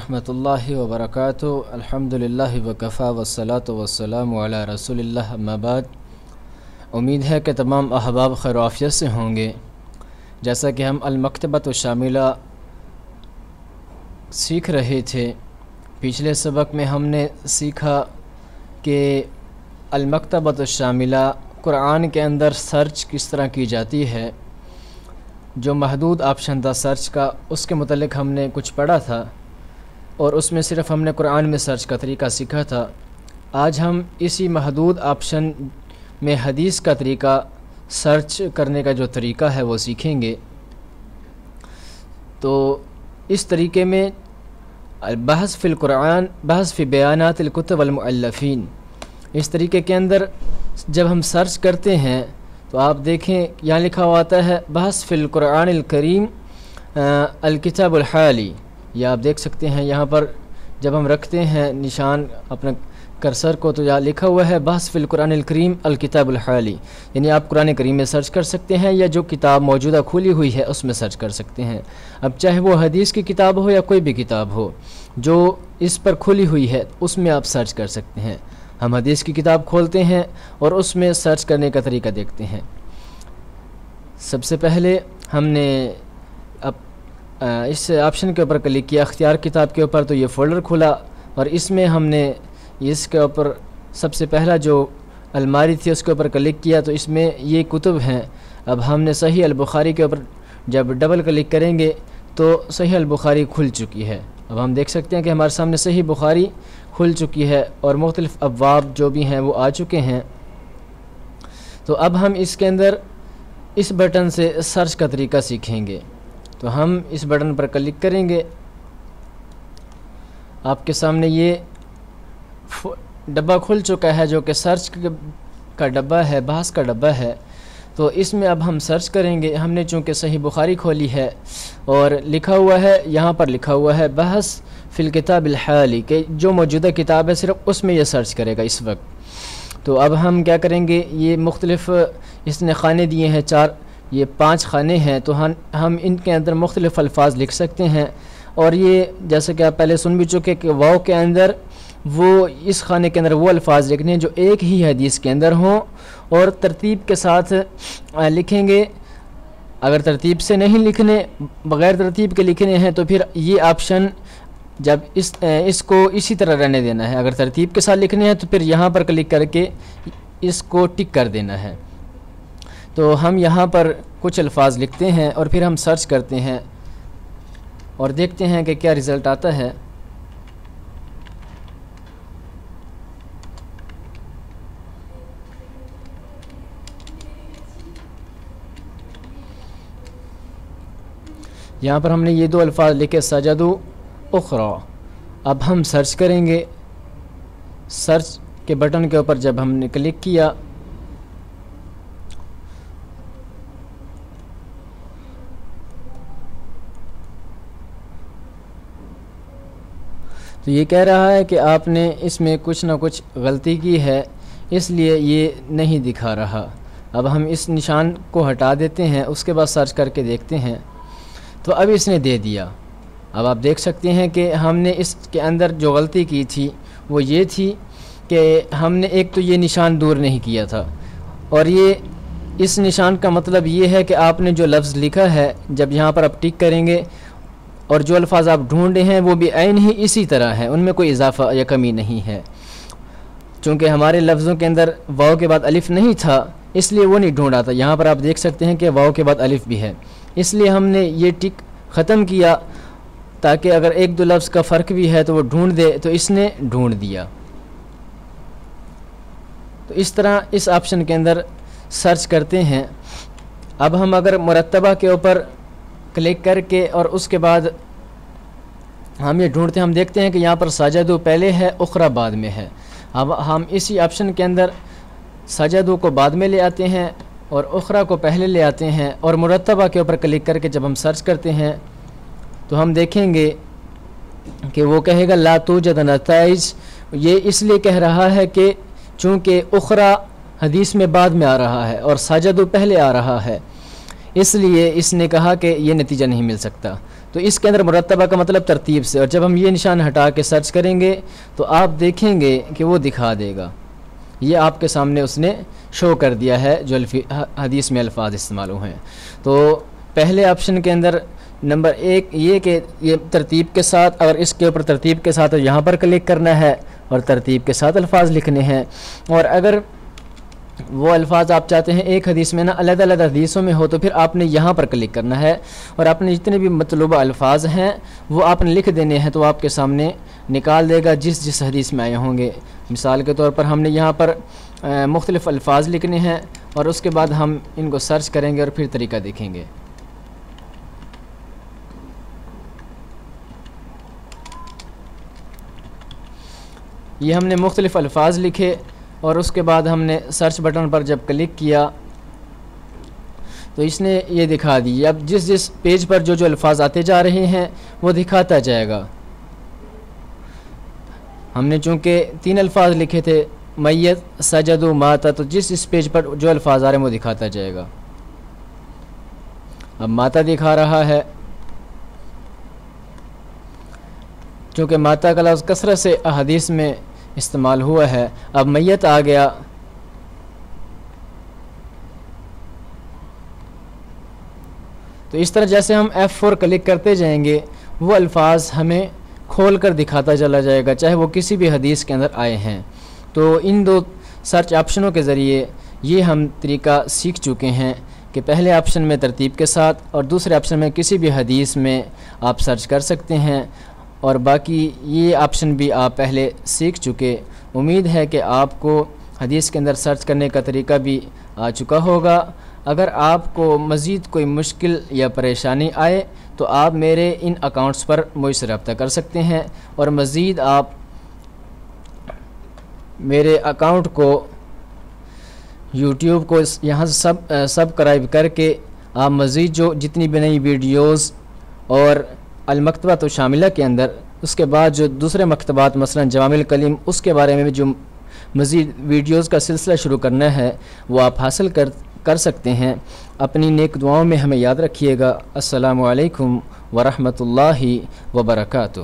ورحمۃ وبرکاتہ الحمدللہ وکفا والصلاۃ والسلام علی رسول اللہ اما بعد۔ امید ہے کہ تمام احباب خیر و عافیت سے ہوں گے۔ جیسا کہ ہم المکتبۃ الشاملہ سیکھ رہے تھے، پچھلے سبق میں ہم نے سیکھا کہ المکتبۃ الشاملہ قرآن کے اندر سرچ کس طرح کی جاتی ہے۔ جو محدود آپشن تھا سرچ کا، اس کے متعلق ہم نے کچھ پڑھا تھا، اور اس میں صرف ہم نے قرآن میں سرچ کا طریقہ سیکھا تھا۔ آج ہم اسی محدود آپشن میں حدیث کا طریقہ، سرچ کرنے کا جو طریقہ ہے وہ سیکھیں گے۔ تو اس طریقے میں بحث فی القرآن، بحث فی بیانات الکتب والمؤلفین، اس طریقے کے اندر جب ہم سرچ کرتے ہیں تو آپ دیکھیں یہاں لکھا ہوا آتا ہے بحث فی القرآن الکریم الکتاب الحالی۔ یہ آپ دیکھ سکتے ہیں یہاں پر جب ہم رکھتے ہیں نشان اپنے کرسر کو، تو یہاں لکھا ہوا ہے بحث فی القرآن الکریم الکتاب الحالی، یعنی آپ قرآن کریم میں سرچ کر سکتے ہیں یا جو کتاب موجودہ کھلی ہوئی ہے اس میں سرچ کر سکتے ہیں۔ اب چاہے وہ حدیث کی کتاب ہو یا کوئی بھی کتاب ہو جو اس پر کھلی ہوئی ہے اس میں آپ سرچ کر سکتے ہیں۔ ہم حدیث کی کتاب کھولتے ہیں اور اس میں سرچ کرنے کا طریقہ دیکھتے ہیں۔ سب سے پہلے ہم نے اس آپشن کے اوپر کلک کیا، اختیار کتاب کے اوپر، تو یہ فولڈر کھلا اور اس میں ہم نے اس کے اوپر سب سے پہلا جو الماری تھی اس کے اوپر کلک کیا، تو اس میں یہ کتب ہیں۔ اب ہم نے صحیح البخاری کے اوپر جب ڈبل کلک کریں گے تو صحیح البخاری کھل چکی ہے۔ اب ہم دیکھ سکتے ہیں کہ ہمارے سامنے صحیح بخاری کھل چکی ہے اور مختلف ابواب جو بھی ہیں وہ آ چکے ہیں۔ تو اب ہم اس کے اندر اس بٹن سے سرچ کا طریقہ سیکھیں گے۔ تو ہم اس بٹن پر کلک کریں گے، آپ کے سامنے یہ ڈبہ کھل چکا ہے جو کہ سرچ کا ڈبہ ہے، بحث کا ڈبہ ہے۔ تو اس میں اب ہم سرچ کریں گے۔ ہم نے چونکہ صحیح بخاری کھولی ہے اور لکھا ہوا ہے، یہاں پر لکھا ہوا ہے بحث فی الکتاب الحالی، کہ جو موجودہ کتاب ہے صرف اس میں یہ سرچ کرے گا اس وقت۔ تو اب ہم کیا کریں گے، یہ مختلف اس نے خانے دیے ہیں، 5 خانے ہیں، تو ہم ان کے اندر مختلف الفاظ لکھ سکتے ہیں۔ اور یہ جیسا کہ آپ پہلے سن بھی چکے کہ واو کے اندر وہ اس خانے کے اندر وہ الفاظ لکھنے ہیں جو ایک ہی حدیث کے اندر ہوں اور ترتیب کے ساتھ لکھیں گے۔ اگر ترتیب سے نہیں لکھنے، بغیر ترتیب کے لکھنے ہیں، تو پھر یہ آپشن جب اس کو اسی طرح رہنے دینا ہے۔ اگر ترتیب کے ساتھ لکھنے ہیں تو پھر یہاں پر کلک کر کے اس کو ٹک کر دینا ہے۔ تو ہم یہاں پر کچھ الفاظ لکھتے ہیں اور پھر ہم سرچ کرتے ہیں اور دیکھتے ہیں کہ کیا رزلٹ آتا ہے۔ یہاں پر ہم نے یہ 2 الفاظ لکھے، سجدوا اخرى۔ اب ہم سرچ کریں گے۔ سرچ کے بٹن کے اوپر جب ہم نے کلک کیا تو یہ کہہ رہا ہے کہ آپ نے اس میں کچھ نہ کچھ غلطی کی ہے، اس لیے یہ نہیں دکھا رہا۔ اب ہم اس نشان کو ہٹا دیتے ہیں، اس کے بعد سرچ کر کے دیکھتے ہیں۔ تو اب اس نے دے دیا۔ اب آپ دیکھ سکتے ہیں کہ ہم نے اس کے اندر جو غلطی کی تھی وہ یہ تھی کہ ہم نے ایک تو یہ نشان دور نہیں کیا تھا، اور یہ اس نشان کا مطلب یہ ہے کہ آپ نے جو لفظ لکھا ہے جب یہاں پر آپ ٹک کریں گے اور جو الفاظ آپ ڈھونڈے ہیں وہ بھی عین ہی اسی طرح ہیں، ان میں کوئی اضافہ یا کمی نہیں ہے۔ چونکہ ہمارے لفظوں کے اندر واو کے بعد الف نہیں تھا اس لیے وہ نہیں ڈھونڈا تھا۔ یہاں پر آپ دیکھ سکتے ہیں کہ واو کے بعد الف بھی ہے، اس لیے ہم نے یہ ٹک ختم کیا تاکہ اگر 1-2 لفظ کا فرق بھی ہے تو وہ ڈھونڈ دے، تو اس نے ڈھونڈ دیا۔ تو اس طرح اس آپشن کے اندر سرچ کرتے ہیں۔ اب ہم اگر مرتبہ کے اوپر کلک کر کے اور اس کے بعد ہم یہ ڈھونڈتے ہیں، ہم دیکھتے ہیں کہ یہاں پر سجدوا پہلے ہے، اخرى بعد میں ہے۔ اب ہم اسی آپشن کے اندر سجدوا کو بعد میں لے آتے ہیں اور اخرى کو پہلے لے آتے ہیں، اور مرتبہ کے اوپر کلک کر کے جب ہم سرچ کرتے ہیں تو ہم دیکھیں گے کہ وہ کہے گا لا توجد نتائج۔ یہ اس لیے کہہ رہا ہے کہ چونکہ اخرى حدیث میں بعد میں آ رہا ہے اور سجدوا پہلے آ رہا ہے، اس لیے اس نے کہا کہ یہ نتیجہ نہیں مل سکتا۔ تو اس کے اندر مرتبہ کا مطلب ترتیب سے، اور جب ہم یہ نشان ہٹا کے سرچ کریں گے تو آپ دیکھیں گے کہ وہ دکھا دے گا، یہ آپ کے سامنے اس نے شو کر دیا ہے جو حدیث میں الفاظ استعمال ہوئے ہیں۔ تو پہلے آپشن کے اندر نمبر 1 یہ کہ یہ ترتیب کے ساتھ، اگر اس کے اوپر ترتیب کے ساتھ یہاں پر کلک کرنا ہے اور ترتیب کے ساتھ الفاظ لکھنے ہیں، اور اگر وہ الفاظ آپ چاہتے ہیں ایک حدیث میں نہ علیحدہ علیحدہ حدیثوں میں ہو تو پھر آپ نے یہاں پر کلک کرنا ہے اور آپ نے جتنے بھی مطلوبہ الفاظ ہیں وہ آپ نے لکھ دینے ہیں، تو آپ کے سامنے نکال دے گا جس حدیث میں آئے ہوں گے۔ مثال کے طور پر ہم نے یہاں پر مختلف الفاظ لکھنے ہیں اور اس کے بعد ہم ان کو سرچ کریں گے اور پھر طریقہ دیکھیں گے۔ یہ ہم نے مختلف الفاظ لکھے اور اس کے بعد ہم نے سرچ بٹن پر جب کلک کیا تو اس نے یہ دکھا دی۔ اب جس پیج پر جو الفاظ آتے جا رہے ہیں وہ دکھاتا جائے گا۔ ہم نے چونکہ 3 الفاظ لکھے تھے، میت، سجد و ماتا، تو جس پیج پر جو الفاظ آ رہے ہیں وہ دکھاتا جائے گا۔ اب ماتا دکھا رہا ہے، چونکہ ماتا کا لفظ کثرت سے احادیث میں استعمال ہوا ہے۔ اب میت آ گیا، تو اس طرح جیسے ہم F4 کلک کرتے جائیں گے وہ الفاظ ہمیں کھول کر دکھاتا چلا جائے گا، چاہے وہ کسی بھی حدیث کے اندر آئے ہیں۔ تو ان 2 سرچ آپشنوں کے ذریعے یہ ہم طریقہ سیکھ چکے ہیں کہ پہلے آپشن میں ترتیب کے ساتھ اور دوسرے آپشن میں کسی بھی حدیث میں آپ سرچ کر سکتے ہیں، اور باقی یہ آپشن بھی آپ پہلے سیکھ چکے۔ امید ہے کہ آپ کو حدیث کے اندر سرچ کرنے کا طریقہ بھی آ چکا ہوگا۔ اگر آپ کو مزید کوئی مشکل یا پریشانی آئے تو آپ میرے ان اکاؤنٹس پر مجھ سے رابطہ کر سکتے ہیں، اور مزید آپ میرے اکاؤنٹ کو یوٹیوب کو یہاں سے سبسکرائب کر کے آپ مزید جو جتنی بھی نئی ویڈیوز اور المکتبۃ شاملہ کے اندر، اس کے بعد جو دوسرے مکتبات مثلا جوامع الکلم، اس کے بارے میں جو مزید ویڈیوز کا سلسلہ شروع کرنا ہے وہ آپ حاصل کر سکتے ہیں۔ اپنی نیک دعاؤں میں ہمیں یاد رکھیے گا۔ السلام علیکم ورحمۃ اللہ وبرکاتہ۔